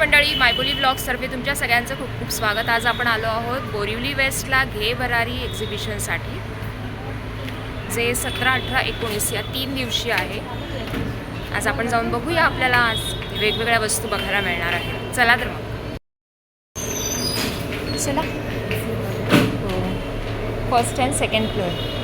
मंडळी, मायबोली ब्लॉग्सतर्फे तुमच्या सगळ्यांचं खूप खूप स्वागत. आज आपण आलो आहोत बोरिवली वेस्टला घे भरारी एक्झिबिशनसाठी, जे 17, 18, 19 या 3 दिवशी आहे. आज आपण जाऊन बघूया, आपल्याला आज वेगवेगळ्या वस्तू बघायला मिळणार आहेत. चला तर मग, चला. First and second floor.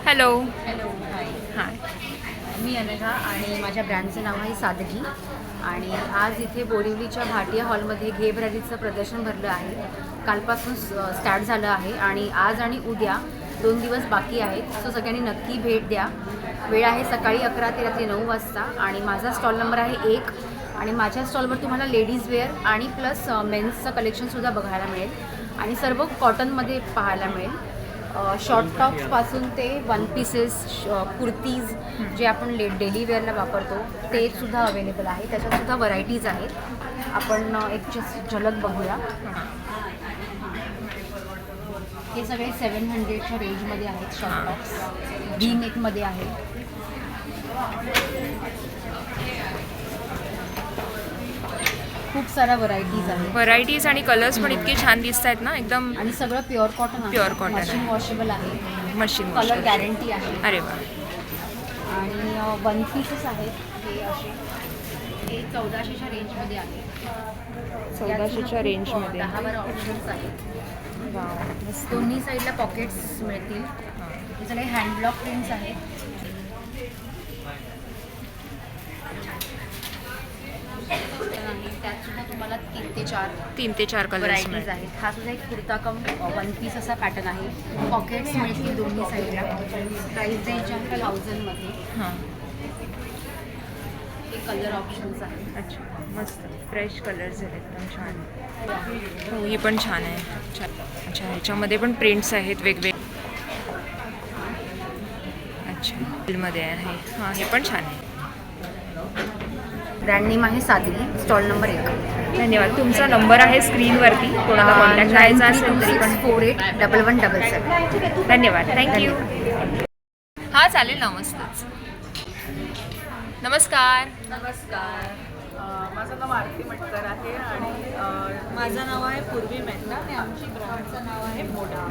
Hello. हाय, मी अनघा आणि माझ्या ब्रँडचं नाव आहे सादगी. आणि आज इथे बोरिवलीच्या भाटिया हॉलमध्ये घे भरारीचं प्रदर्शन भरलं आहे. कालपासून स्टार्ट झालं आहे आणि आज आणि उद्या 2 दिवस बाकी आहेत. सो सगळ्यांनी नक्की भेट द्या. वेळ आहे सकाळी 11 ते रात्री 9 वाजता. आणि माझा स्टॉल नंबर आहे 1. आणि माझ्या स्टॉलवर तुम्हाला लेडीज वेअर आणि प्लस मेन्सचं कलेक्शनसुद्धा बघायला मिळेल आणि सर्व कॉटनमध्ये पाहायला मिळेल. शॉर्ट टॉप्सपासून ते वन पीसेस, कुर्तीज जे आपण डेली वेअरला वापरतो ते सुद्धा अवेलेबल आहे. त्याच्यातसुद्धा व्हरायटीज आहेत. आपण एक झलक बघूया. हे सगळे 700च्या रेंजमध्ये आहेत. शॉर्ट टॉप्स व्ही नेकमध्ये आहेत. खूप साऱ्या व्हरायटीज आहेत. व्हरायटीज आणि कलर्स पण इतके छान दिसत आहेत ना, एकदम. आणि सगळं प्युअर कॉटन आहे. प्युअर कॉटन, मशीन वॉशेबल आहे. मशीन कलर गॅरंटी आहे. अरे वा. आणि वन पीसेस आहेत. हे असे हे 1400च्या रेंजमध्ये आहे. 1400च्या रेंजमध्ये 10-12 ऑप्शन्स आहेत. दोन्ही साईडला पॉकेट्स मिळतील. हे सगळे हँडब्लॉक प्रिंट्स आहेत. त्यात सुद्धा तुम्हाला 3 ते 4 कलर्स व्हरायटीज आहेत. हा सुद्धा एक कुर्ता कम वन पीस असा पॅटर्न आहे. पॉकेट्स मिळतील दोन्ही साईडला. प्राईस रेंज आहे 1000मध्ये. हां, हे कलर ऑप्शन्स आहेत. अच्छा, मस्त फ्रेश कलर्स आहेत, एकदम छान. हो, ही पण छान आहे. अच्छा, ह्याच्यामध्ये पण प्रिंट्स आहेत वेगवेगळे. अच्छा, बिलमध्ये आहे. हां, हे पण छान आहे. ब्रँड नेम आहे सादगी. Stall number 1. धन्यवाद. तुमचा नंबर आहे स्क्रीनवरती. कोणाला कॉन्टॅक्ट करायचा असेल तरी पण. 9326481177. धन्यवाद, थँक्यू. हां, चालेल ना, मस्तच. नमस्कार. माझं नाव आरती मटकर आहे आणि माझं नाव आहे पूर्वी मेहता आणि आमची ब्रँडचं नाव आहे मोडा.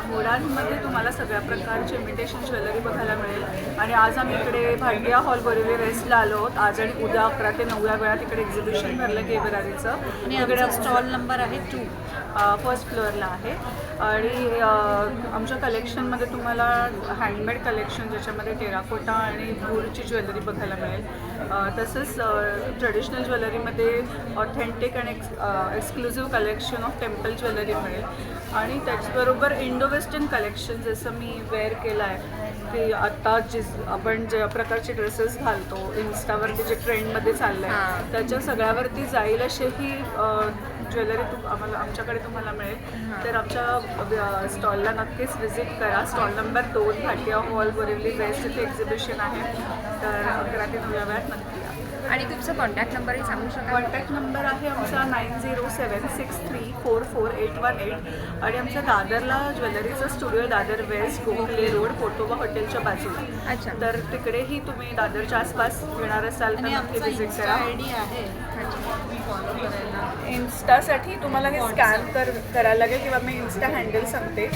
मोडांमध्ये तुम्हाला सगळ्या प्रकारची इमिटेशन ज्वेलरी बघायला मिळेल. आणि आज आम्ही इकडे भाटिया हॉल बोरिवली वेस्टला आलो आहोत. आज आणि उद्या 11 ते 9 या वेळात इकडे एक्झिबिशन भरलं घे भरारीचं. आणि इकडे स्टॉल नंबर आहे 2. फर्स्ट फ्लोअरला आहे. आणि आमच्या कलेक्शनमध्ये तुम्हाला हँडमेड कलेक्शन, ज्याच्यामध्ये टेराकोटा आणि वूलची ज्वेलरी बघायला मिळेल. तसंच ट्रेडिशनल ज्वेलरीमध्ये ऑथेंटिक आणि exclusive collection of temple jewellery मिळेल. आणि त्याचबरोबर इंडो वेस्टर्न कलेक्शन, जसं मी वेअर केलं आहे की आत्ता आपण ज्या प्रकारचे ड्रेसेस घालतो, इन्स्टावरती जे ट्रेंडमध्ये चाललं आहे त्याच्या सगळ्यावरती जाईल अशीही ज्वेलरी आमच्याकडे तुम्हाला मिळेल. तर आमच्या स्टॉलला नक्कीच व्हिजिट करा. Stall number 2, Bhatia hall Borivali west इथे एक्झिबिशन आहे. तर 11 ते 9 या वेळात नक्की या. आणि तुमचा कॉन्टॅक्ट नंबरही सांगू शकाल? कॉन्टॅक्ट नंबर आहे आमचा 9076344818. आणि आमच्या दादरला ज्वेलरीचा studio, Dadar west, Gokhale road, Kotoba हॉटेलच्या बाजूला. अच्छा, तर तिकडेही तुम्ही दादरच्या आसपास येणार असाल तर नक्की व्हिजिट करा. इन्स्टासाठी तुम्हाला हे स्कॅन करायला लागेल किंवा मी इन्स्टा हँडल सांगते.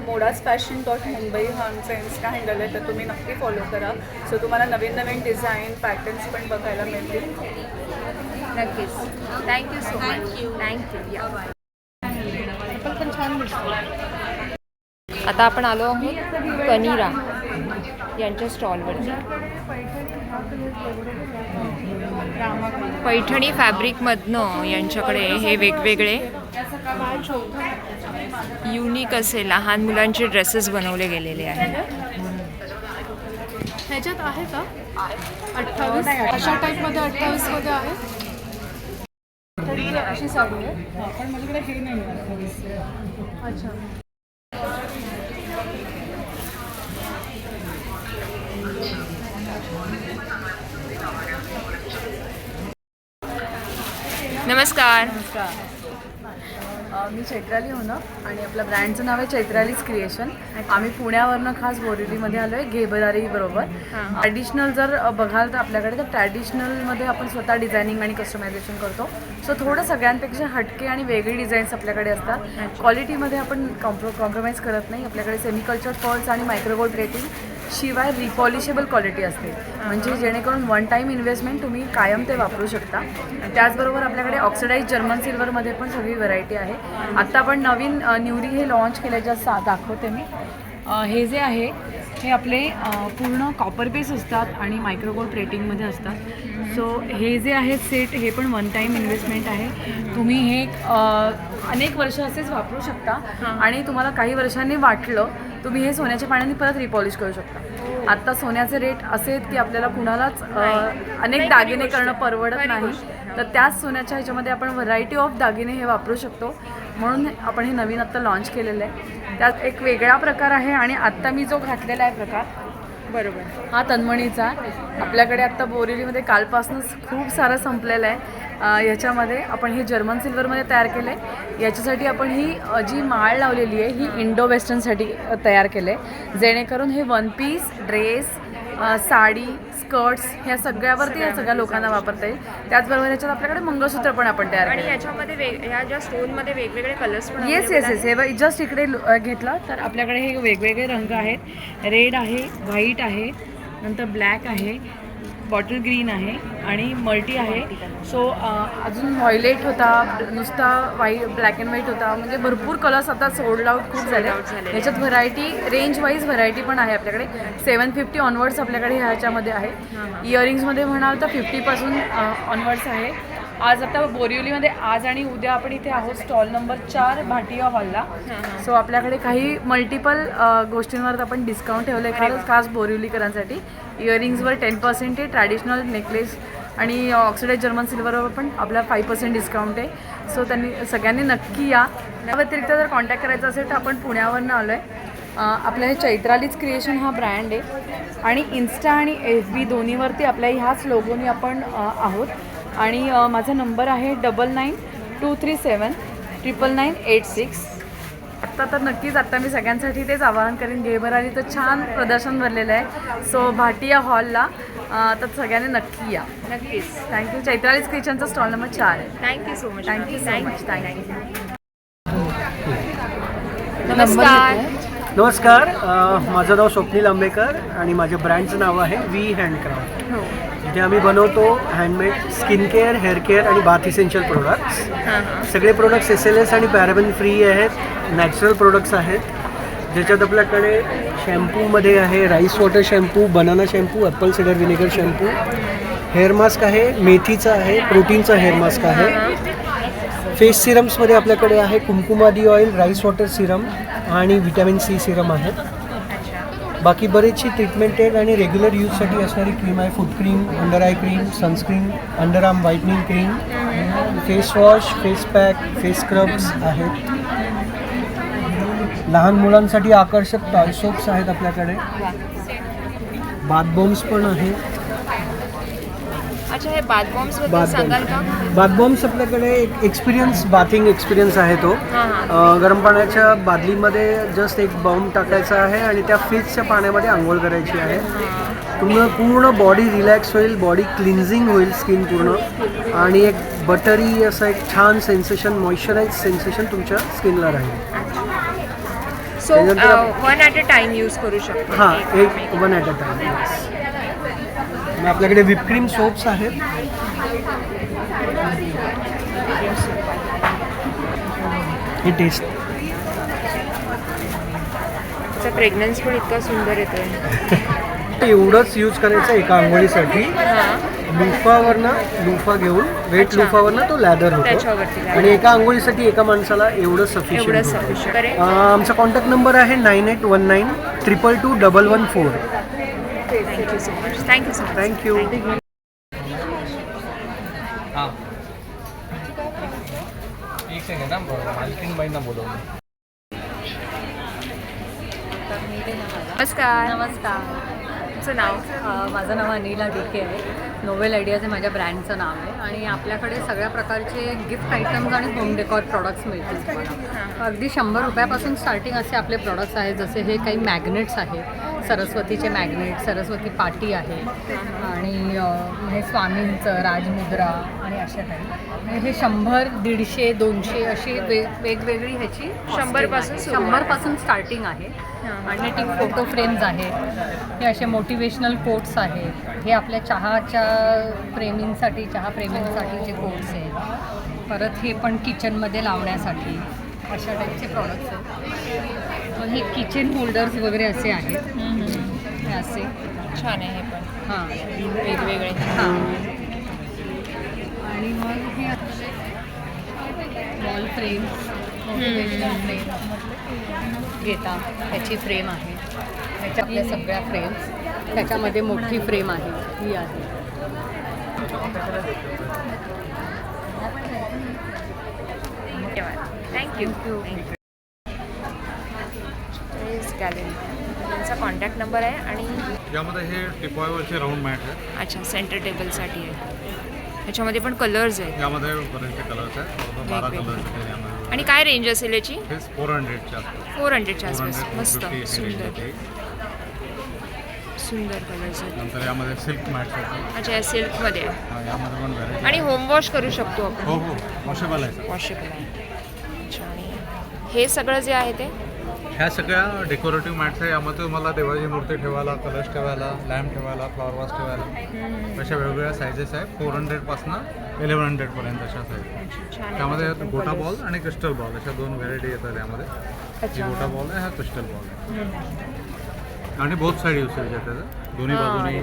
modasfashion.mumbai हा आमचा इन्स्टा हँडल आहे, तर तुम्ही नक्की फॉलो करा. सो तुम्हाला नवीन नवीन डिझाईन पॅटर्न्स पण बघायला मिळतील. नक्कीच. Thank you so much. थँक्यू. या, बाय. पण छान दिसतो. आता आपण आलो आहोत कनिरा यांच्या स्टॉलवरती. पैठणी फॅब्रिकमधनं यांच्याकडे हे वेगवेगळे युनिक असे लहान मुलांचे ड्रेसेस बनवले गेलेले आहेत. ह्याच्यात आहे का 28 अशा टाईपमध्ये 28मध्ये आहे. अशी साडी आहे पण माझ्याकडे हे नाही आहे. अच्छा, नमस्कार. मी चैत्राली होणं आणि आपल्या ब्रँडचं नाव आहे चैत्रालीज क्रिएशन. आम्ही पुण्यावरनं खास बोरिवलीमध्ये आलो आहे घेबरारी बरोबर. ट्रॅडिशनल जर बघाल तर आपल्याकडे तर ट्रॅडिशनलमध्ये आपण स्वतः डिझायनिंग आणि कस्टमायझेशन करतो. सो थोडं सगळ्यांपेक्षा हटके आणि वेगळी डिझाईन्स आपल्याकडे असतात. क्वालिटीमध्ये आपण कॉम्प्रोमाइज करत नाही. आपल्याकडे सेमिकल्चर पर्ल्स आणि मायक्रोगोल्ड रेटिंग शिवाय रिपॉलिशेबल क्वालिटी असते, म्हणजे जेणेकरून वन टाईम इन्व्हेस्टमेंट तुम्ही कायम ते वापरू शकता. त्याचबरोबर आपल्याकडे ऑक्सिडाइज जर्मन सिल्वरमध्ये पण सगळी व्हरायटी आहे. आत्ता आपण नवीन न्यूली हे लॉन्च केलं ज्या दाखवते मी. हे जे आहे हे आपले पूर्ण कॉपर बेस असतात आणि मायक्रोगोल्ड रेटिंगमध्ये असतात. सो हे जे आहे सेट हे पण वन टाईम इन्व्हेस्टमेंट आहे. तुम्ही हे अनेक वर्ष असेच वापरू शकता आणि तुम्हाला काही वर्षांनी वाटलं तुम्ही हे सोन्याच्या पाण्याने परत रिपॉलिश करू शकता. आत्ता सोन्याचे रेट असे आहेत की आपल्याला कुणालाच अनेक दागिने करणं परवडत नाही, तर त्याच सोन्याच्या ह्याच्यामध्ये आपण व्हरायटी ऑफ दागिने हे वापरू शकतो. म्हणून आपण हे नवीन आत्ता लॉन्च केलेलं आहे. त्यात एक वेगळा प्रकार आहे आणि आत्ता मी जो घातलेला आहे प्रकार बरोबर हा तन्मणीचा. आपल्याकडे आत्ता बोरिवलीमध्ये कालपासूनच खूप सारं संपलेलं आहे. याच्यामध्ये आपण हे जर्मन सिल्वरमध्ये तयार केलं आहे. याच्यासाठी आपण ही जी माळ लावलेली आहे ही इंडो वेस्टर्नसाठी तयार केलं आहे, जेणेकरून हे one piece dress sari skirts ह्या सगळ्यावरती या सगळ्या लोकांना वापरता येईल. त्याचबरोबर याच्यात आपल्याकडे मंगळसूत्र पण आपण तयार आणि केलं. याच्यामध्ये ह्या ज्या स्टोनमध्ये वेगवेगळे कलर्स पण येस येस येस हे जस्ट इकडे घेतलं तर आपल्याकडे हे वेगवेगळे रंग आहेत. रेड आहे, व्हाईट आहे, नंतर ब्लॅक आहे, बॉटल ग्रीन आहे आणि मल्टी आहे. सो अजून व्हायलेट होता, नुसता ब्लॅक अँड व्हाईट होता, म्हणजे भरपूर कलर्स आता सोल्ड आउट खूप झाले. याच्यात व्हरायटी रेंज वाईज व्हरायटी पण आहे आपल्याकडे. 750 ऑनवर्ड्स आपल्याकडे ह्याच्यामध्ये आहे. इयरिंग्समध्ये म्हणाल तर 50पासून ऑनवर्ड्स आहे. आज आता बोरिवलीमध्ये आज आणि उद्या आपण इथे आहोत स्टॉल नंबर 4 भाटिया हॉलला. सो आपल्याकडे काही मल्टिपल गोष्टींवर आपण डिस्काउंट ठेवलं आहे खास बोरिवलीकरांसाठी. इयरिंग्सवर 10% आहे, ट्रॅडिशनल नेकलेस आणि ऑक्सिडाइज जर्मन सिल्वरवर पण आपला 5% डिस्काउंट आहे. सो सगळ्यांनी नक्की या. या व्यतिरिक्त जर कॉन्टॅक्ट करायचा असेल तर आपण पुण्यावरनं आलो आहे. आपल्या हे चैत्रालीज क्रिएशन हा ब्रँड आहे आणि इन्स्टा आणि FB दोन्हीवरती आपल्या ह्याच लोगोनी आपण आहोत. आणि माझा नंबर आहे 9923799986. आत्ता तर नक्कीच आत्ता मी सगळ्यांसाठी तेच आवाहन करेन. घेबरारी तर छान प्रदर्शन भरलेलं आहे. सो भाटिया हॉलला तर सगळ्यांनी नक्की या. नक्कीच. थँक्यू. चैत्रालीज क्रिएशनचा स्टॉल नंबर 4 आहे. Thank you so much. Thank you so much. Thank you. नमस्कार. नमस्कार. माझं नाव स्वप्नील आंबेकर आणि माझ्या ब्रँडचं नाव आहे वी हँडक्राफ्ट. हो. इथे आम्ही बनवतो handmade skin care, hair care आणि बाथ इसेन्शियल प्रोडक्ट्स. सगळे प्रोडक्ट्स SLS आणि पॅराबेन फ्री आहेत. नॅचरल प्रोडक्ट्स आहेत, ज्याच्यात आपल्याकडे शॅम्पूमध्ये आहे rice water shampoo, banana shampoo, Apple cider vinegar shampoo, hair mask आहे, मेथीचा आहे, प्रोटीनचा हेअर मास्क आहे. फेस सिरम्समध्ये आपल्याकडे आहे Kumkumadi oil, rice water Serum आणि व्हिटॅमिन C सिरम आहेत. बाकी बरेचशी ट्रीटमेंट आहेत आणि रेग्युलर यूजसाठी असणारी क्रीम आहे. Foot cream, under eye cream, sunscreen, underarm whitening cream, face wash, face pack, face scrubs आहेत. लहान मुलांसाठी आकर्षक टॉय सोप्स आहेत आपल्याकडे. बाथ बॉम्ब्स पण आहेत. अच्छा, हे बाथ बॉम्ब्सबद्दल सांगाल का? बाथ बॉम्ब्स आपल्याकडे एक बाथिंग एक्सपिरियन्स आहे तो. गरम पाण्याच्या बादलीमध्ये जस्ट एक बॉम्ब टाकायचा आहे आणि त्या फ्रीजच्या पाण्यामध्ये आंघोळ करायची आहे. पूर्ण बॉडी रिलॅक्स होईल, बॉडी क्लिन्झिंग होईल स्किन पूर्ण, आणि एक बटरी असं एक छान सेन्सेशन, मॉइश्चराईज सेन्सेशन तुमच्या स्किनला राहील. So one at a time use करू शकतो. हां, एक वन ॲट अ टाइम. आपल्याकडे व्हिपक्रीम सोप्स आहेत. हे टेस्ट फ्रेग्रन्स पण इतका सुंदर येतोय. एवढंच यूज करायचं एका आंघोळीसाठी. लुफा घेऊन वेट लुफावरनं तो लॅदर होतो आणि एका आंघोळीसाठी एका माणसाला एवढं सफिशियंट. आमचा कॉन्टॅक्ट नंबर आहे 9819222114. Thank you so much. Thank you so much. Thank you. हां, एक सेकंड ना, मालकीनबाईंना बोलवलं. नमस्कार. नमस्कार. तुमचं नाव? माझं नाव अनिला डुके आहे. नोवेल आयडियाज हे माझ्या ब्रँडचं नाव आहे आणि आपल्याकडे सगळ्या प्रकारचे गिफ्ट आयटम्स आणि होम डेकॉर प्रॉडक्ट्स मिळतील तुम्हाला. अगदी 100 रुपयापासून स्टार्टिंग असे आपले प्रॉडक्ट्स आहेत. जसे हे काही मॅग्नेट्स आहेत, सरस्वतीचे मॅग्नेट, सरस्वती पाटी आहे आणि हे स्वामींचं राजमुद्रा आणि अशा काही. हे 100, 150, 200 अशी वेगवेगळी ह्याची 100 पासून सुरुवात. 100 पासून स्टार्टिंग आहे. आणि फोटो फ्रेम्स आहेत. हे असे मोटिवेशनल कोट्स आहेत. हे आपल्या चहाच्या प्रेमींसाठीचे कोट्स आहेत. परत हे पण किचनमध्ये लावण्यासाठी अशा टाईपचे प्रॉडक्ट्स आहेत. मग हे किचन होल्डर्स वगैरे असे आहेत. हे असे छान आहे हे पण हां वेगवेगळे. हां. आणि मग हे वॉल फ्रेम, मोटिवेशनल फ्रेम घेता ह्याची फ्रेम आहे. ह्याच्यातल्या सगळ्या फ्रेम्स, त्याच्यामध्ये मोठी फ्रेम आहे ही आहे. थँक्यू. गॅलरी त्यांचा कॉन्टॅक्ट नंबर आहे आणि यामध्ये हे टिपॉयवरचे राऊंड मॅट आहे. अच्छा सेंटर टेबलसाठी आहे. ह्याच्यामध्ये पण कलर्स आहेत यामध्ये बरेचसे कलर्स आहेत. 12 कलर्स आहेत यामध्ये. आणि काय रेंज असेल याची? हे 400च्या आसपास. 400च्या आसपास. 400, मस्त 450 हे सुंदर range आहे. सुंदर कलर्स आहेत. नंतर यामध्ये सिल्क मॅट्स आहेत. अच्छा या सिल्कमध्ये आहे. हा, यामध्ये पण व्हरायटी. आणि होम वॉश करू शकतो आपण. हो हो वॉशेबल आहे. वॉशेबल आहे. अच्छा आणि हे सगळं जे आहे ते ह्या सगळ्या डेकोरेटिव्ह मॅट्स आहे. यामध्ये तुम्हाला देवाची मूर्ती ठेवायला, कलश ठेवायला, लॅम्प ठेवायला, फ्लॉवर वास ठेवायला अशा वेगवेगळ्या सायझेस आहे. 400पासून 1100 पर्यंत अशा साईज. छान त्यामध्ये गोटा बॉल आणि क्रिस्टल बॉल अशा 2 व्हरायटी येतात यामध्ये. ही गोटा बॉल आहे, हा क्रिस्टल बॉल आहे. आणि बोथ साईड युसेज आहे त्याचं. दोन्ही बाजूनी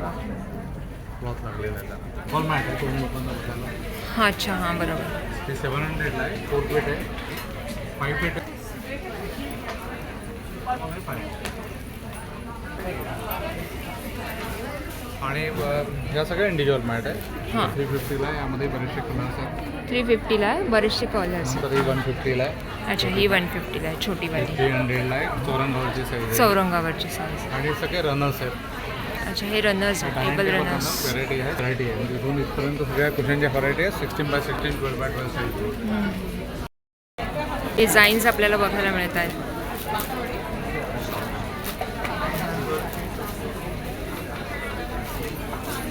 क्लॉथ लागलेलं आहे त्याला. बॉल मॅट आहे. तुम्ही लोकांना बघायला. हां अच्छा हां बरोबर. ते 700ला आहे. 4 फीट आहे, 5 फीट आहे. आणि ह्या सगळ्या इंडिव्हिज्युअल मॅट आहे. हां. 350ला आहे. यामध्ये बरेचसे कलर्स आहेत. 350ला आहे. बरेचसे कलर्स. नंतर ही 150ला आहे. अच्छा ही 150ला आहे छोटीवाली. 300ला आहे. चौरंगावरची साईज आहे. चौरंगावरची साईज. आणि सगळे रनर्स आहेत. अच्छा हे रनर्स आहे. Table runners. व्हरायटी आहे. व्हरायटी आहे. इथून इथपर्यंत सगळ्या कुशनच्या व्हरायटी आहे. 16x16, 12x12 size. डिझाईन्स आपल्याला बघायला मिळत आहेत.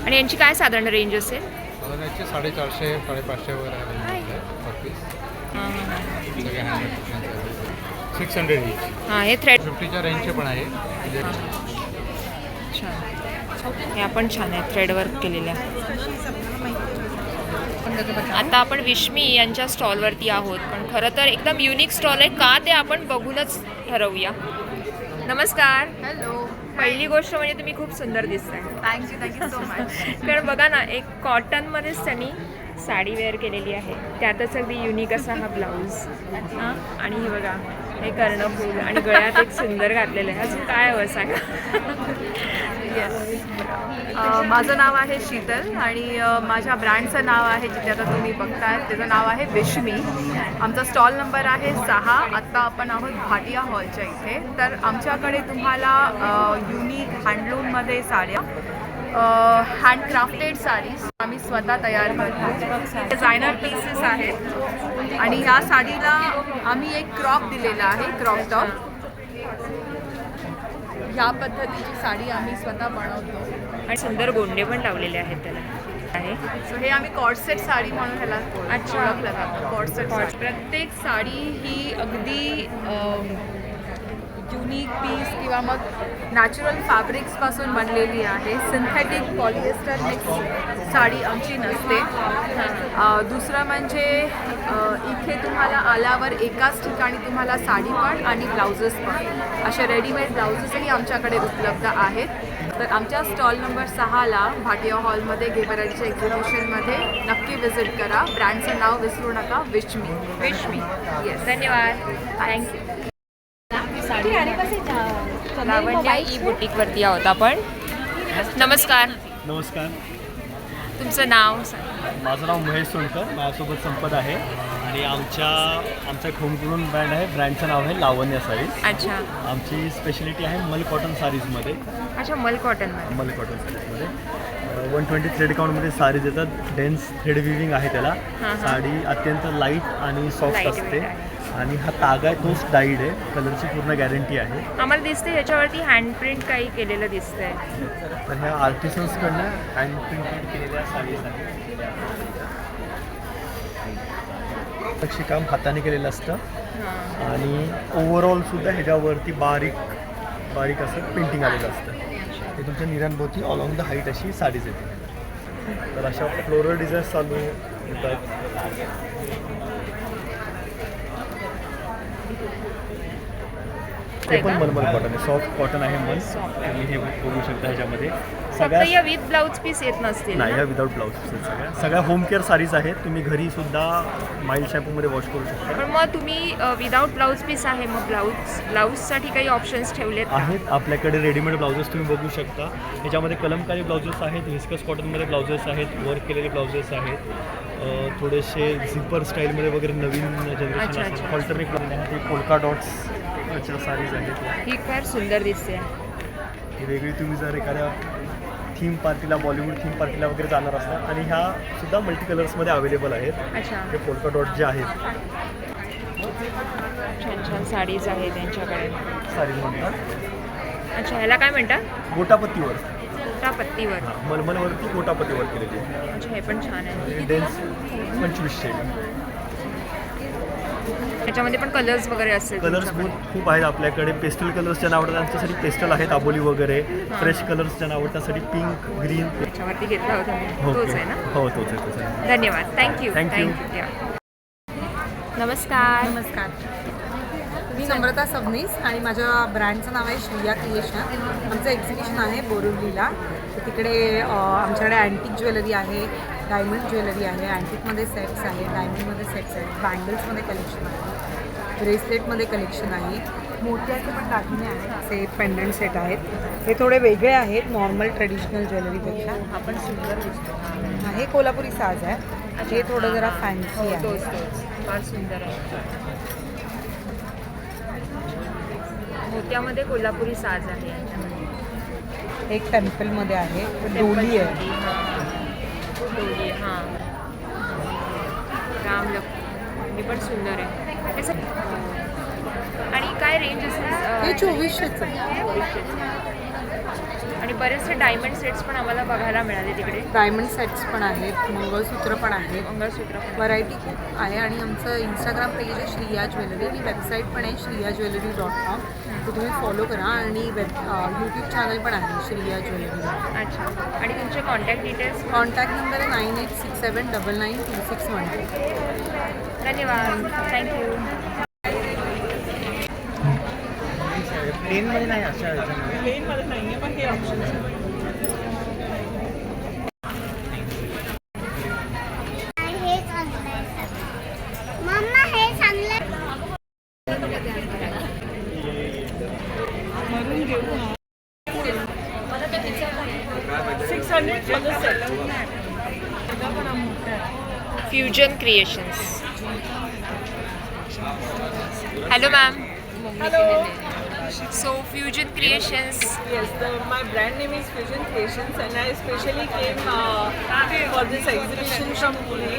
आणि यांची काय साधारण रेंज असेल? साधारण याचे 450, 550 वगैरे आहे. 35 सगळे हँडमेड कुशन्स आहेत. 600 इच. हां हे थ्रेड 50च्या रेंजचे पण आहे. म्हणजे छान. हे आपण छान आहे थ्रेड वर्क केलेल्या. आता आपण विश्मी यांच्या स्टॉलवरती आहोत. पण खरं तर एकदम युनिक स्टॉल आहे. का ते आपण बघूनच ठरवूया. नमस्कार. हॅलो. पहिली गोष्ट म्हणजे तुम्ही खूप सुंदर दिसताय. Thank you so much. कारण बघा ना एक कॉटनमध्येच त्यांनी साडी वेअर केलेली आहे. त्यातच अगदी युनिक असा हा ब्लाऊज. हां आणि हे बघा हे कर्णफूल आणि गळ्यात एक सुंदर घातलेलं आहे. अजून काय हवं सांगा. माझं नाव आहे शीतल आणि माझ्या ब्रँडचं नाव आहे जिथे आता तुम्ही बघताय त्याचं नाव आहे विश्मी. आमचा स्टॉल नंबर आहे 6. आत्ता आपण आहोत भाटिया हॉलच्या इथे. तर आमच्याकडे तुम्हाला युनिक हँडलूममध्ये साड्या, हँडक्राफ्टेड साडीज आम्ही स्वतः तयार करतो. डिझायनर पीसेस आहेत आणि या साडीला आम्ही एक क्रॉप दिलेला आहे, क्रॉप टॉप. ह्या पद्धतीची साडी आम्ही स्वतः बनवतो आणि सुंदर गोंडे पण लावलेले आहेत त्याला आहे. सो हे आम्ही कॉर्डसेट साडी म्हणून ह्याला अच्छा. ओळखलं जातं. कॉर्डसेट साडी. प्रत्येक साडी ही अगदी युनिक पीस किंवा मग नॅचरल फॅब्रिक्सपासून बनलेली आहे. सिंथेटिक पॉलिएस्टर मिक्स साडी आमची नसते. दुसरं म्हणजे इथे तुम्हाला आल्यावर एकाच ठिकाणी तुम्हाला साडी पण आणि ब्लाउजेस पण असे रेडीमेड ब्लाउजेसही आमच्याकडे उपलब्ध आहेत. तर आमच्या स्टॉल नंबर 6ला भाटिया हॉलमध्ये घेबराडीच्या एक्झिबिशनमध्ये नक्की व्हिजिट करा. ब्रँडचं नाव विसरू नका, विश्मी. विश्मी. येस. धन्यवाद. थँक्यू. लावण्या ई बुटीकवरती आहोत आपण. नमस्कार. नमस्कार. तुमचं नाव सांगा. माझं नाव महेश सोनकर. माझ्यासोबत संपत आहे. आणि आमचा एक होमग्रोन ब्रँड आहे. ब्रँडचं नाव आहे लावण्य साडीज. अच्छा आमची स्पेशलिटी आहे मल कॉटन साडीजमध्ये. अच्छा मल कॉटनमध्ये. मल कॉटन साडीजमध्ये 120 थ्रेड काउंटमध्ये साडीज येतात. डेन्स थ्रेड विविंग आहे त्याला. साडी अत्यंत लाईट आणि सॉफ्ट Light असते. weight आहे. आणि हा तागा आहे तोच डाईड आहे. कलरची पूर्ण गॅरंटी आहे. आम्हाला दिसते ह्याच्यावरती हँडप्रिंट काही केलेलं दिसतंय. तर ह्या आर्टिसन्सकडनं हँड प्रिंटेड केलेल्या साडीज आहेत. नक्षीकाम हाताने केलेलं असतं आणि ओव्हरऑल सुद्धा ह्याच्यावरती बारीक बारीक असं पेंटिंग आलेलं असतं. हे तुमच्या निरांभोवती ऑलॉंग द हाईट अशी साडीज येते. तर अशा फ्लोरल डिझाईन्स चालू येतात. हे पण मलमल कॉटन आहे. सॉफ्ट कॉटन आहे मन. तुम्ही हे बघू शकता ह्याच्यामध्ये फक्त या विथ ब्लाऊज पीस येत नसतील नाही. ना? ह्या विदाऊट ब्लाऊज सगळ्या होम केअर साडीज आहेत. तुम्ही घरी सुद्धा माइल्ड शॅम्पूमध्ये वॉश करू शकता. पण मग तुम्ही विदाऊट ब्लाऊज पीस आहे मग ब्लाऊजसाठी काही ऑप्शन्स ठेवलेत का? आहेत आपल्याकडे रेडीमेड ब्लाउजेस तुम्ही बघू शकता. ह्याच्यामध्ये कलमकारी ब्लाउजेस आहेत. विस्कस कॉटनमध्ये ब्लाउजेस आहेत. वर्क केलेले ब्लाउजेस आहेत. थोडेसे झिपर स्टाईलमध्ये वगैरे नवीन जनरेशन अच्छा. असतात. ऑल्टरनेट आहेत. हे पोल्का डॉट्सच्या साडीज आहेत. ही फार सुंदर दिसते. ही वेगळी तुम्ही जर एखाद्या थीम पार्टीला बॉलिवूड थीम पार्टीला वगैरे जाणार असतात. आणि ह्या सुद्धा मल्टी कलर्समध्ये अवेलेबल आहेत. अच्छा हे पोल्का डॉट जे आहेत छान छान साडीज आहेत त्यांच्याकडे. साडीज म्हणतात. अच्छा ह्याला काय म्हणतात? गोटापत्तीवर. पत्तीवर. हां मलमलवरती गोटापत्तीवर केलेली आहे. अच्छा हे पण छान आहे. डेन्स 2500. त्याच्यामध्ये पण कलर्स वगैरे असतील कलर्स तुमच्याकडे? खूप आहेत आपल्याकडे. पेस्टल कलर्स ज्यांना आवडतात त्यांच्यासाठी पेस्टल आहेत. आबोली वगैरे. फ्रेश कलर्स ज्यांना आवडतात त्यासाठी पिंक ग्रीन. त्याच्यावरती घेतला होता मी. तोच आहे ना? हो तोच आहे. धन्यवाद. थँक्यू. Thank you. नमस्कार. नमस्कार. मी नम्रता सबनीस आणि माझ्या ब्रँडचं नाव आहे श्रिया क्रिएशन. आमचं एक्झिबिशन आहे बोरिवलीला. तिकडे आमच्याकडे अँटिक ज्वेलरी आहे, डायमंड ज्वेलरी आहे, अँटिकमध्ये सेट्स आहे, डायमंडमध्ये सेट्स आहेत, बँगल्समध्ये कलेक्शन आहे, ब्रेसलेटमध्ये कलेक्शन आहे, मोत्याचे पण दागिने आहेत. असे पेंडंट सेट आहेत. हे थोडे वेगळे आहेत नॉर्मल ट्रेडिशनल ज्वेलरीपेक्षा. हा पण सुंदर दिसतो. हे कोल्हापुरी साज आहे. हे थोडं जरा फॅन्सी आहे. तोच फार सुंदर आहे. मोत्यामध्ये कोल्हापुरी साज आहे. एक टेम्पलमध्ये आहे. डोली आहे. डोली हां. राम लक्ष्मी पण सुंदर आहे. आणि काय रेंज हे असेल? 2400चं आहे. आणि बरेचसे डायमंड सेट्स पण आम्हाला बघायला मिळाले तिकडे. डायमंड सेट्स पण आहेत, मंगळसूत्र पण आहेत, मंगळसूत्र पण व्हरायटी खूप आहे. आणि आमचं इंस्टाग्राम पेज आहे श्रिया ज्वेलरी आणि वेबसाईट पण आहे श्रियाज्वेलरी.com. तो तुम्ही फॉलो करा. आणि यूट्यूब चॅनल पण आहे श्रिया ज्वेलरी. अच्छा. आणि तुमचे कॉन्टॅक्ट डिटेल्स? कॉन्टॅक्ट नंबर आहे 9867992612. धन्यवाद. थँक्यू. प्लेनमध्ये नाही अशा प्लेनमध्ये नाही आहे पण हे ऑप्शन आहे. Fusion creations. Hello ma'am. Hello. So Fusion Creations. Yes, my brand name is Fusion Creations and I especially came for this exhibition from Pune.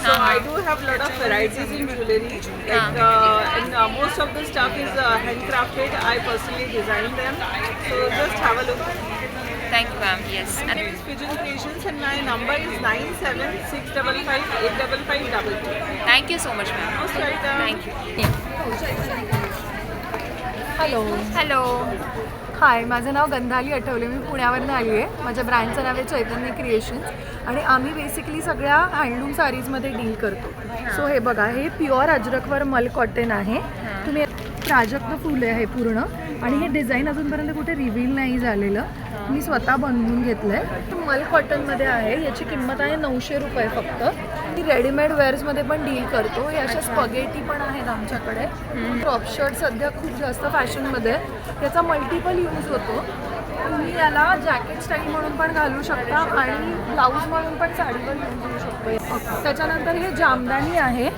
So I do have a lot of varieties in jewelry. Like, and most of the stuff is handcrafted. I personally designed them. So just have a look. Thank you ma'am. Yes. My name is Fusion Creations and my number is 9765585522. Thank you so much ma'am. Most welcome. Thank you. Hello. Hi, माझं नाव गंधाली आठवले. मी पुण्यावरून आली आहे. माझ्या ब्रँडचं नाव आहे चैतन्य creations आणि आम्ही basically सगळ्या हँडलूम साडीजमध्ये डील करतो. सो हे बघा, हे प्युअर अजरकवर मल कॉटन आहे. तुम्ही प्राजक्त फुले आहे पूर्ण आणि हे डिझाईन अजूनपर्यंत कुठे रिव्हील नाही झालेलं. मी स्वतः बनवून घेतलं आहे. मल कॉटनमध्ये आहे. याची किंमत आहे 900 रुपये फक्त. मी रेडीमेड वेअर्समध्ये पण डील करतो. हे अशा स्पगेटी पण आहेत आमच्याकडे. क्रॉप शर्ट सध्या खूप जास्त फॅशनमध्ये आहे. याचा मल्टिपल यूज होतो. तुम्ही याला जॅकेट स्टाईल म्हणून पण घालू शकता आणि ब्लाऊज म्हणून पण साडीवर यूज होऊ शकतो. त्याच्यानंतर हे जामदानी आहे.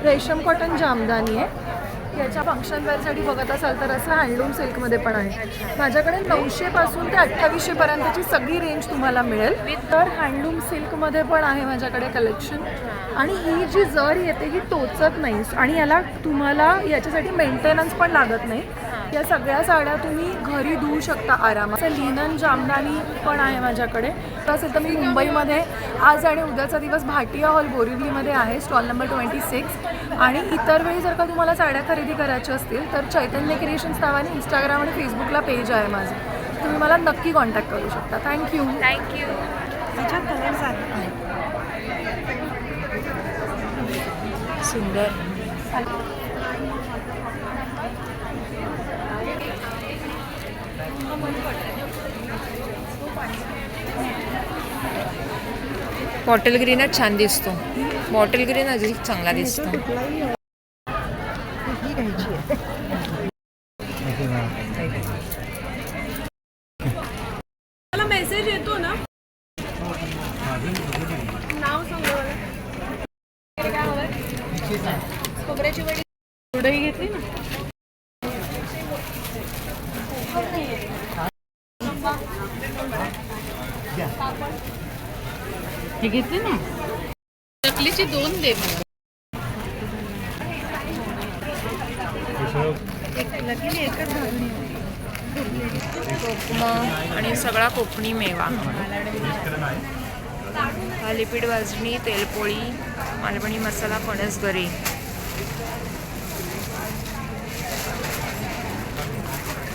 रेशम कॉटन जामदानी आहे. याच्या फंक्शन वेअरसाठी बघत असाल तर असं हँडलूम सिल्कमध्ये पण आहे. माझ्याकडे 900 पासून ते 2800 पर्यंतची सगळी रेंज तुम्हाला मिळेल. तर हँडलूम सिल्कमध्ये पण आहे माझ्याकडे कलेक्शन. आणि ही जी जर येते ही टोचत नाही आणि याला तुम्हाला याच्यासाठी मेंटेनन्स पण लागत नाही. या सगळ्या साड्या तुम्ही घरी धुवू शकता आरामात. लिनन जामदानी पण आहे माझ्याकडे. असेल तर मी मुंबईमध्ये आज आणि उद्याचा दिवस भाटिया हॉल बोरिवलीमध्ये आहे, स्टॉल नंबर 26. आणि इतर वेळी जर का तुम्हाला साड्या खरेदी करायच्या असतील तर चैतन्य क्रिएशन्स नावाने इंस्टाग्राम आणि फेसबुकला पेज आहे माझं. तुम्ही मला नक्की कॉन्टॅक्ट करू शकता. थँक्यू. त्याच्यात कलर्स आहेत. सुंदर. बॉटल ग्रीनच छान दिसतो. बॉटल ग्रीन अधिक चांगला दिसतो. मला मेसेज येतो ना, नाव सांगा मला. खोबऱ्याची वडी थोडंही घेतली ना. हे घेतली ना. चकलीची 2 दे. उपमा आणि सगळा कोकणी मेवा. थालीपीठ, भाजणी, तेलपोळी, मालवणी मसाला, फणस गरी.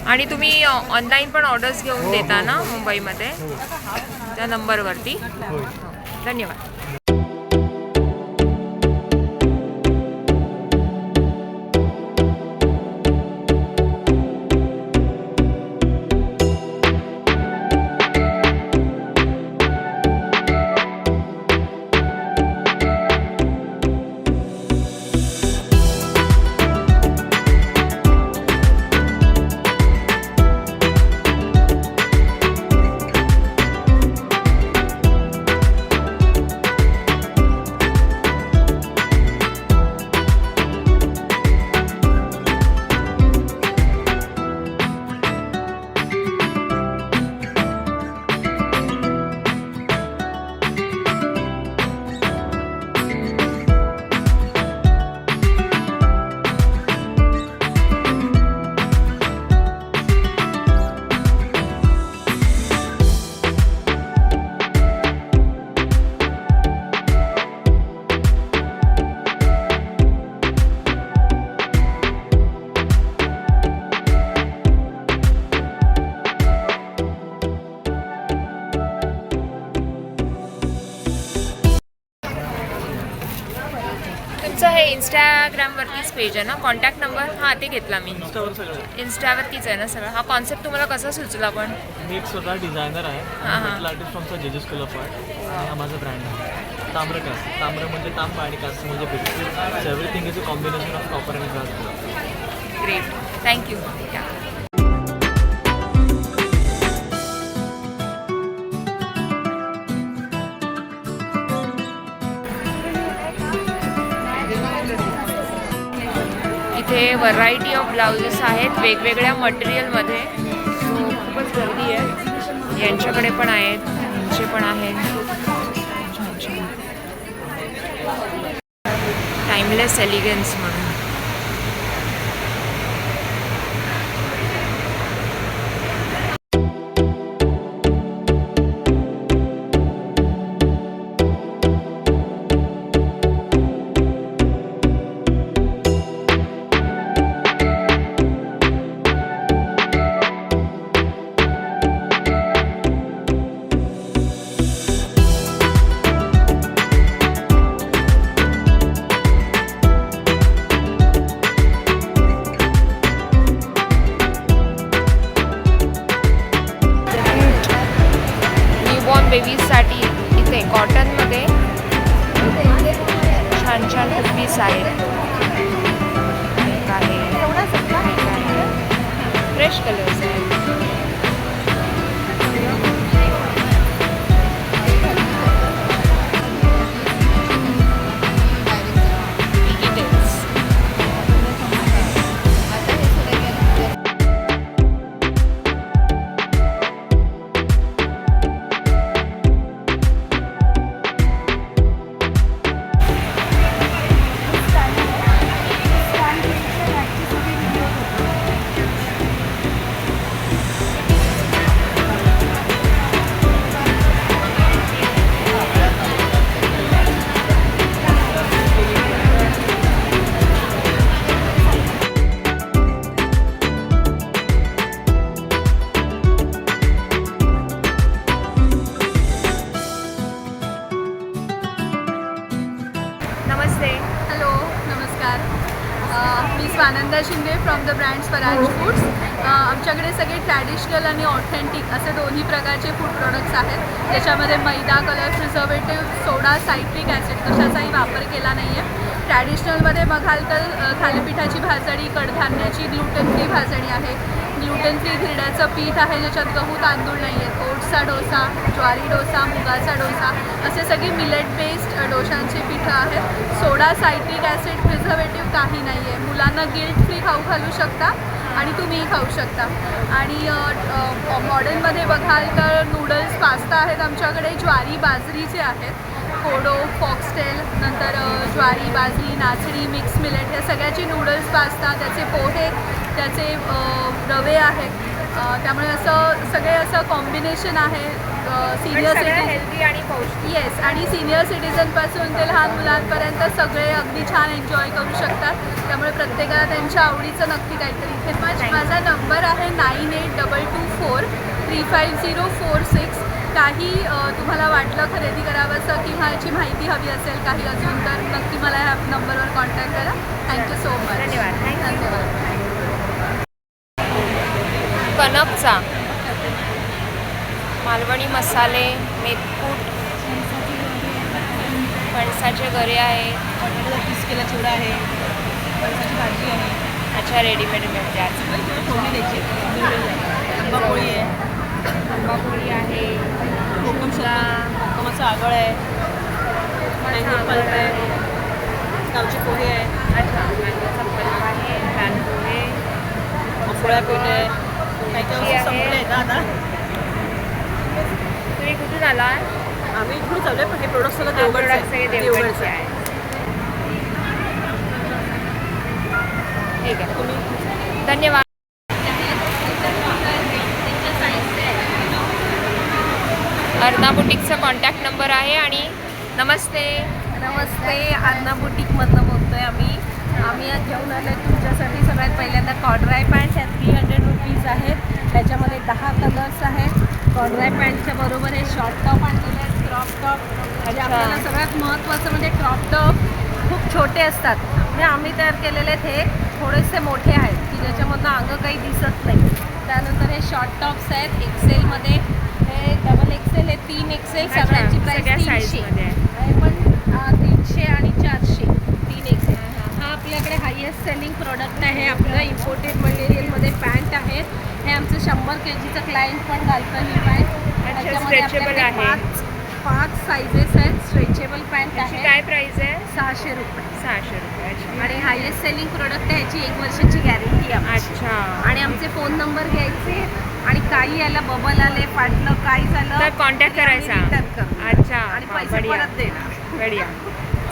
आणि तुम्ही ऑनलाईन पण ऑर्डर्स घेऊन देता ना मुंबईमध्ये त्या नंबरवरती. धन्यवाद. तुमचं हे इंस्टाग्रामवरतीच पेज आहे ना, कॉन्टॅक्ट नंबर? हां, ते घेतला मी. इंस्टावरतीच आहे ना सगळं. हा कॉन्सेप्ट तुम्हाला कसा सुचला पण? मी एक स्वतः डिझायनर आहे. Metal artist from JJ school of art. हा माझा ब्रँड आहे. ताम्र कास्ट. ताम्र म्हणजे तांबा आणि कास्ट म्हणजे biscuit. Everything is a combination of copper and glass. Great. Thank you. इथे व्हरायटी ऑफ ब्लाउजेस आहेत वेगवेगळ्या मटेरियलमध्ये. खूपच गर्दी आहे. यांच्याकडे पण आहेत, यांचे पण आहेत. टाइमलेस एलिगन्स म्हणून. बेबीजसाठी इथे कॉटनमध्ये छान छान पीस आहेत. फ्रेश कलर्स आहेत. डिटेल्स नमस्ते. हॅलो नमस्कार. मी Swananda Shinde from the brand Swaraj foods. आमच्याकडे सगळे ट्रॅडिशनल आणि ऑथेंटिक असे दोन्ही प्रकारचे फूड प्रोडक्ट्स आहेत. त्याच्यामध्ये मैदा, कलर, प्रिझर्वेटिव्ह, सोडा, सायट्रिक ॲसिड कशाचाही वापर केला नाही आहे. ट्रॅडिशनलमध्ये बघाल तर थालीपीठाची भाजणी, कडधान्याची ग्लुटेन फ्री भाजणी आहे, ग्लुटेन फ्री धिरड्याचं पीठ आहे ज्याच्यात गहू तांदूळ नाही आहेत, ओट्सचा डोसा, ज्वारी डोसा, मुगाचा डोसा असे सगळे मिलेट बेस्ड डोशांचे पीठं आहेत. सोडा, सायट्रिक ॲसिड, प्रिझर्वेटिव्ह काही नाही आहे. मुलांना गिल्ट फ्री खाऊ घालू शकता आणि तुम्हीही खाऊ शकता. आणि मॉडर्नमध्ये बघाल तर नूडल्स, पास्ता आहेत आमच्याकडे. ज्वारी बाजरीचे आहेत, कोडो, फॉक्सटेल, नंतर ज्वारी, बाजरी, नाचणी, मिक्स मिलेट या सगळ्याचे नूडल्स, पास्ता, त्याचे पोहे, त्याचे रवे आहेत. त्यामुळे सगळे असं कॉम्बिनेशन आहे. सिनियर सिटीजन हेल्दी आणि पौष्टिक. येस, आणि सिनियर सिटीजनपासून ते लहान मुलांपर्यंत सगळे अगदी छान एन्जॉय करू शकतात. त्यामुळे प्रत्येकाला त्यांच्या आवडीचं नक्की काहीतरी इथे. माझा नंबर आहे 9822435046. काही तुम्हाला वाटलं खरेदी करावंसं किंवा याची माहिती हवी असेल काही अजून तर नक्की मला ह्या नंबरवर कॉन्टॅक्ट करा. Thank you so much. धन्यवाद. धन्यवाद. कनकचा मालवणी मसाले, मेथकूट, फणसाचे गरे आहे, केला चिवडा आहे, फणसाची भाजी आहे, अच्छा रेडीमेड मिळते आज. फोडणी द्यायची, आंबापोळी आहे, आंबापोळी आहे, कोकमाचं आगळ आहे, मँगो पल्प आहे, गावची पोहे आहे, अच्छा मँगोचा पल्प आहे, कानपोहे, पोळ्या पीठ आहे, काही काही वस्तू संपले आहेत आता. तुम्ही कुठून आला? आम्ही इकडून चालू आहे पण हे प्रोडक्ट सगळं सगळे देवगडचे देवगडचे आहे. ठीक आहे, धन्यवाद. अर्ना बुटीकचा कॉन्टॅक्ट नंबर आहे. आणि नमस्ते. नमस्ते, अन्ना बुटीकमधनं बोलतो आहे आम्ही. आज घेऊन आलो आहे तुमच्यासाठी सगळ्यात पहिल्यांदा कॉर्डराय पॅन्ट. ह्या 300 रुपीज आहेत. त्याच्यामध्ये 10 कलर्स आहेत. कॉर्डराय पॅन्टच्या बरोबर हे शॉर्ट टॉप आणलेले आहेत, क्रॉप टॉप. आणि आपल्याला सगळ्यात महत्त्वाचं म्हणजे क्रॉप टॉप खूप छोटे असतात. म्हणजे आम्ही तयार केलेले आहेत हे थोडेसे मोठे आहेत की ज्याच्यामधनं अंग काही दिसत नाही. त्यानंतर हे शॉर्ट टॉप्स आहेत एक्सेलमध्ये, हे डबल एक्सेल आहे, 3 एक्सेल. सगळ्यांची प्राईस 300 आहे, पण 300 आणि 400 3 एक्सेल. हा आपल्याकडे हायेस्ट सेलिंग प्रोडक्ट आहे. आपलं इम्पोर्टेड मटेरियलमध्ये पॅन्ट आहे. हे आमचं 100 kgचं क्लायंट पण घालतं ही पॅन्ट. त्याच्यामध्ये आपल्याकडे 5 सायझेस आहेत. स्ट्रेचेबल पॅन्ट आहे. काय प्राइस आहे? 600 रुपये. 600 रुपये. आणि हायेस्ट सेलिंग प्रोडक्ट आहे. ह्याची 1 वर्षाची गॅरंटी आहे. अच्छा. आणि आमचे फोन नंबर घ्यायचे आणि काही याला बबल आले, फाटलं, काही झालं तर कॉन्टॅक्ट करायचा. रिटर्न करू. अच्छा, आणि पैसे परत देणार. बढिया.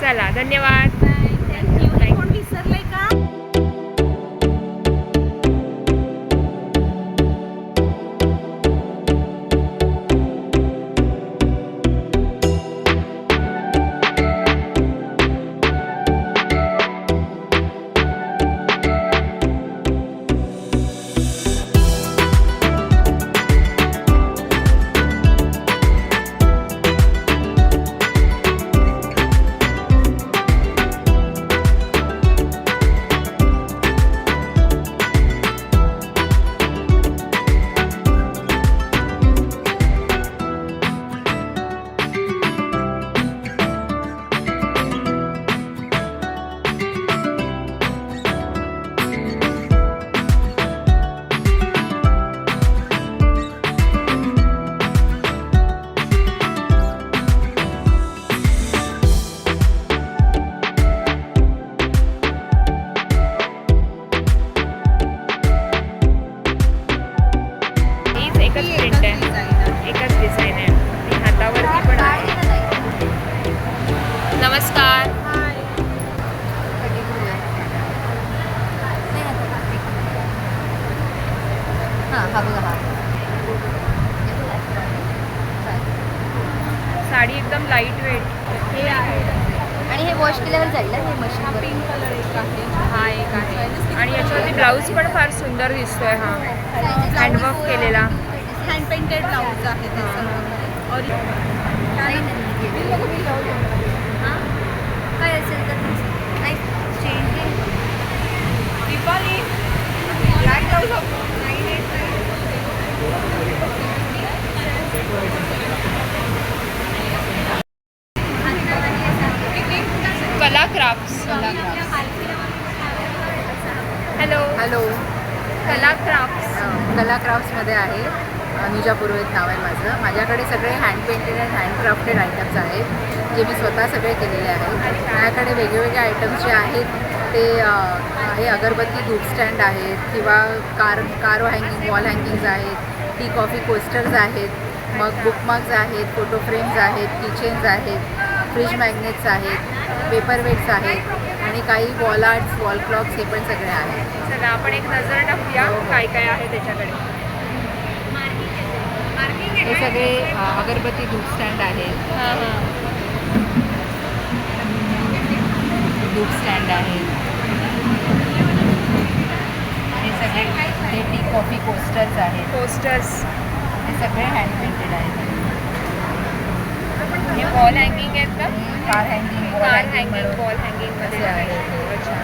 चला, धन्यवाद. थँक्यू. कोण विसरलंय का? एकच प्रिंट आहे, एकच डिझाईन आहे. आणि हातावरती पण आहे. नमस्कार. हा बघा हा. साडी एकदम लाईट वेट. हे आहे आणि हे वॉश केल्यावर जाईल ना हे मशीनवर. पिंक कलर एक आहे, हा एक आहे. आणि याच्यावरती ब्लाऊज पण फार सुंदर दिसतोय. हा हँडवर्क केलेला हँड पेंटेड ब्लाऊज आहे ते सर्व. काय असेल तर क्राफ्ट्स. हॅलो. हॅलो. कला क्राफ्ट्स. कला क्राफ्ट्समध्ये आहे. अनुजा पुरोहित नाव आहे माझं. माझ्याकडे सगळे hand painted and handcrafted items आहेत जे मी स्वतः सगळे केलेले आहेत. माझ्याकडे वेगवेगळे आयटम्स जे आहेत ते आहे अगरबत्ती धूप स्टँड आहेत किंवा कार हँगिंग वॉल हँगिंग्स आहेत, टी कॉफी कोस्टर्स आहेत, मग बुकमार्क्स आहेत, फोटो फ्रेम्स आहेत, किचेन्स आहेत, फ्रीज मॅग्नेट्स आहेत, पेपर वेट्स आहेत आणि काही वॉल आर्ट्स वॉल क्लॉक्स हे पण सगळे आहेत. चला आपण एक नजर टाकूया काय काय आहे त्याच्याकडे. हे सगळे अगरबत्ती धूप स्टँड आहेत, हां हां. धूप स्टँड आहेत. हे सगळे हे टी कॉफी कोस्टर्स आहेत. पोस्टर्स. हे सगळे हँड पेंटेड आहेत. हे वॉल हँगिंग आहेत का? Car hanging car hanging wall hanging मध्ये आहे. अच्छा.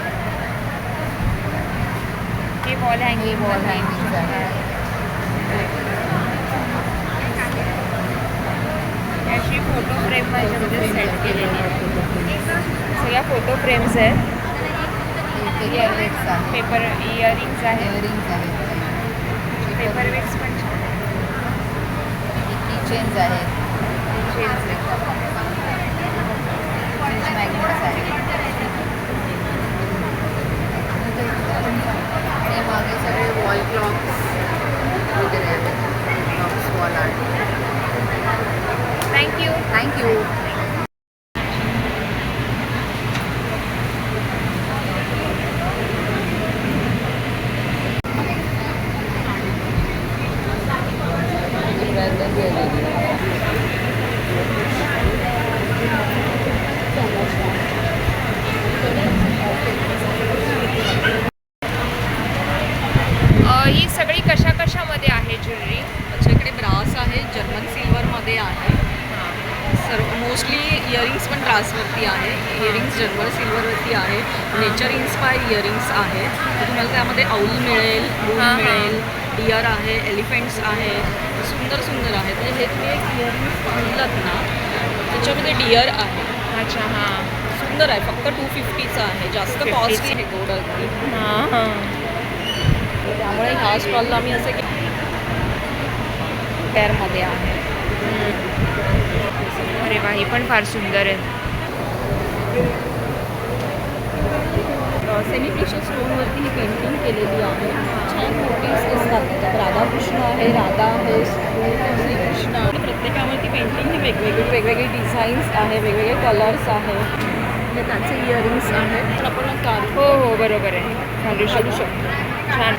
हे वॉल हँगिंग वॉल हँगिंग आहे. अशी फोटो फ्रेम माझ्यामध्ये सेट केलेली आहे. सगळ्या फोटो फ्रेम्स आहेत. पेपर इयरिंग्स आहेत. इयरिंग्स आहेत. पेपर वेट्स पण छान किचेन्स आहेत. फ्रीज मॅग्नेट्स आहेत. हे मागे सगळे वॉल क्लॉक्स वगैरे आहेत. Clocks wall art. Thank you. Thank you. ही सगळी कशामध्ये आहे ज्वेलरी? आमच्याकडे ब्रास आहे, जर्मन सिल्वरमध्ये आहे. सर्व मोस्टली इयरिंग्स पण ब्रासवरती आहे. इयरिंग्स जर्मन सिल्वरवरती आहे. नेचर इन्स्पायर्ड इयरिंग्स आहे. तर तुम्हाला त्यामध्ये आऊल मिळेल, मून मिळेल, डिअर आहे, एलिफंट्स आहे. सुंदर सुंदर आहे. तर हे तुम्ही एक इयरिंग्स पाहिलं ना त्याच्यामध्ये डिअर आहे. अच्छा. हां. सुंदर आहे. फक्त 250चं आहे. जास्त कॉस्टली आहे गोल्ड अगदी. हां हां. त्यामुळे ह्या स्टॉलला आम्ही असं की पेअरमध्ये आहे. अरे वा, ही पण फार सुंदर आहे. सेमी प्रेशर स्टोनवरती ही पेंटिंग केलेली आहे. छान मोटिव्स असतात त्याच्यात. राधाकृष्ण आहे, राधा आहे, श्रीकृष्ण आणि प्रत्येकावरती पेंटिंग ही वेगवेगळे डिझाईन्स आहे, वेगवेगळे कलर्स आहे. म्हणजे त्याचे इयरिंग्स आहेत. तर आपण हो हो बरोबर आहे. घालू शकतो. छान.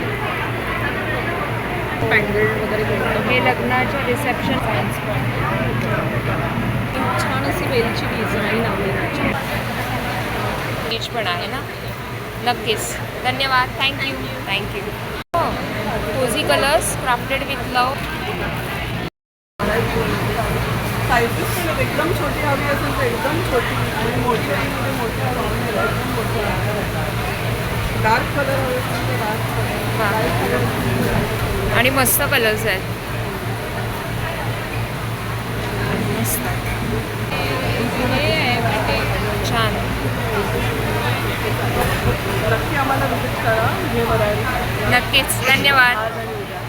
पॅन्डल वगैरे बनवतो. हे लग्नाच्या रिसेप्शन सायन्स पण छान अशी वेलची डिझाईन आहे त्याची. पीच पण आहे ना. नक्कीच. धन्यवाद. Thank you. Cosy colours crafted with love. Sizes पण एकदम छोटी हवी असेल तर एकदम छोटी आणि मोठी आणि मोठ्या एकदम मोठी. डार्क कलर हवे असेल तर डार्क कलर. आणि मस्त कलर्स आहेत. मस्त छान. नक्की आम्हाला विजिट करा. घे व्हरायटी. नक्कीच. धन्यवाद. आज आणि उद्या.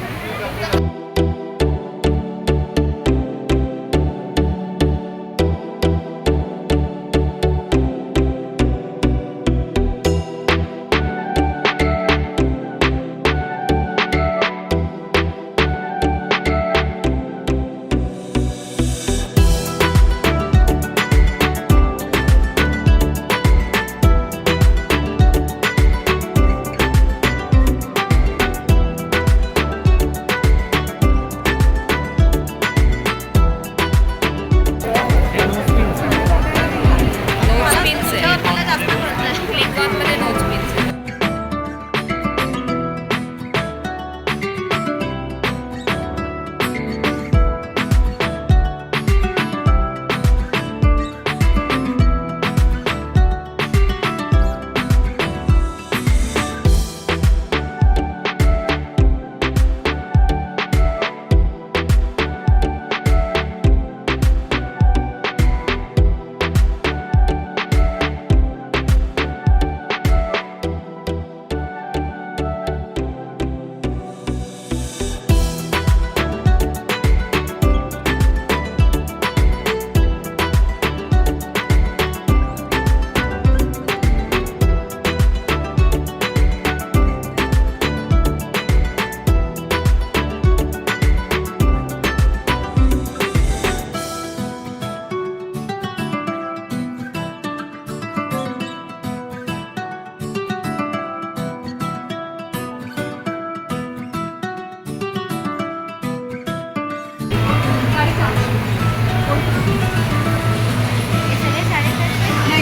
नाही हे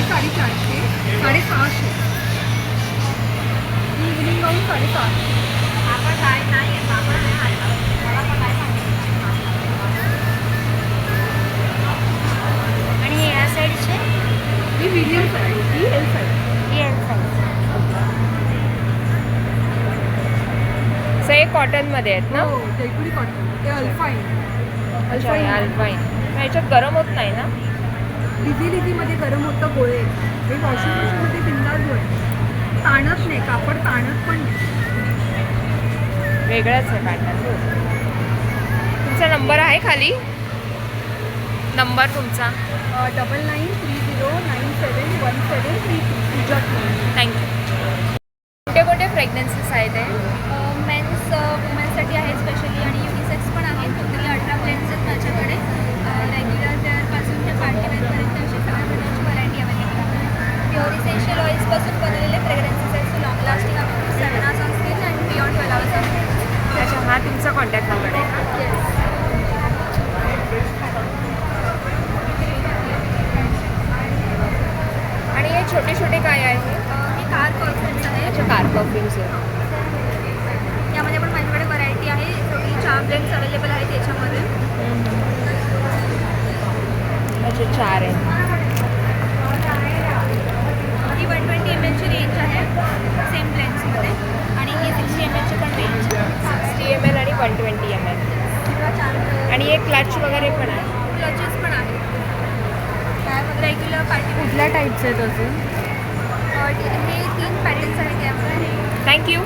450 650 इव्हनिंग गाऊन 650. आणि या साईडचे ही मीडियम साईज, ही एल साईज. सगळे कॉटनमध्ये आहेत ना? हो जयपुरी कॉटन, ते अल्फाईन. अच्छा अल्पाईन. ह्याच्यात गरम होत नाही ना? इझीमध्ये गरम होतं गोळे. हे वॉशिंग मशीनमध्ये बिंदास होतं, ताणत नाही, कापड ताणत पण नाही. वेगळंच आहे पॅटर्न. तुमचा नंबर आहे खाली? नंबर तुमचा? 9930971732. थँक्यू. कोणते कोणते फ्रेग्रन्सेस आहेत ते? मेन्स वुमेन्ससाठी आहे स्पेशली आणि युनिसेक्स पण आहे. टोटली 18 ब्लेंड्स आहेत माझ्याकडे. रेग्युलर वेअरपासून ते पार्टी वेअरपर्यंत अशी सगळ्या प्रकारची व्हरायटी अवेलेबल आहे. प्युअर इसेन्शियल ऑइल्सपासून बनवलेले फ्रेग्रन्सेस आहेत. Long lasting up to 7 hours on skin and beyond 12 hours on skin. अच्छा हा तुमचा कॉन्टॅक्ट नंबर आहे का? आणि हे छोटे छोटे काय आहे? हे कार परफ्युम्स आहे. अच्छा कार परफ्युम्स आहे. यामध्ये पण माझ्याकडे व्हरायटी आहे. टोटली 4 ब्लेंड्स अवेलेबल आहेत याच्यामध्ये. अच्छा 4 आहे. ही 120 ml ची रेंज आहे सेम ब्लेंड्समध्ये आणि ही 60 ml ची पण रेंज. 60 ml आणि 120 ml. आणि एक क्लच वगैरे पण आहे. क्लचेस पण आहेत. रेग्युलर पार्टी कुठल्या टाईपचे आहेत अजून? हे 3 पॅटर्न्स आहेत यामध्ये. थँक्यू.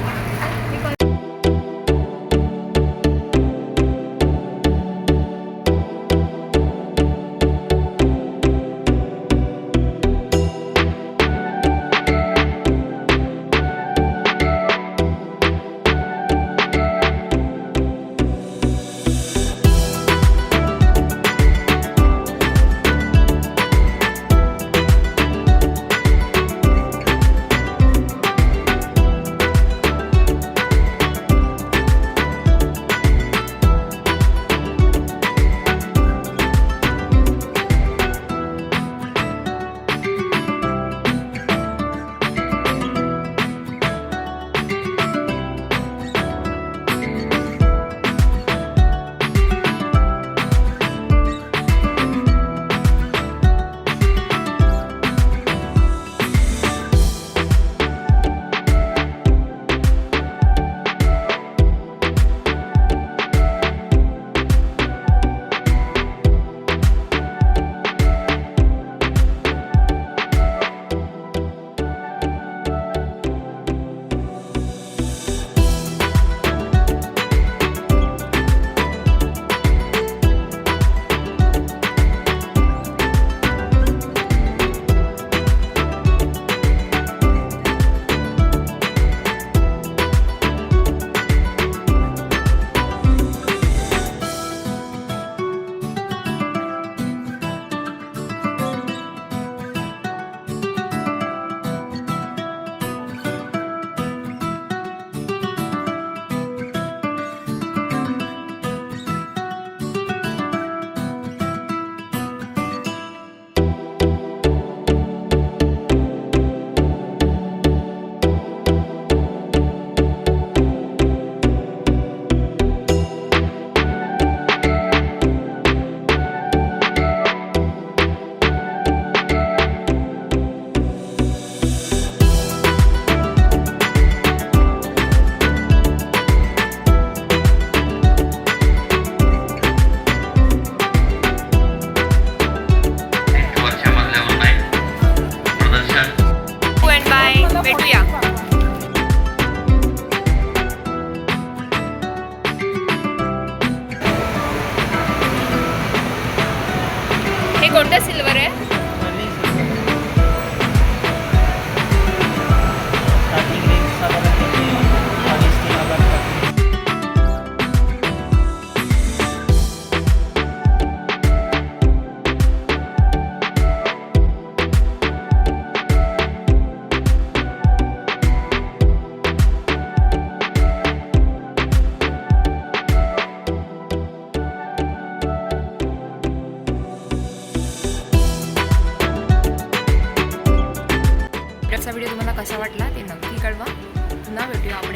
भेटूया. हे कोणतं सिल्वर आहे? आजचा व्हिडिओ तुम्हाला कसा वाटला ते नक्की कळवा. पुन्हा भेटूया आपण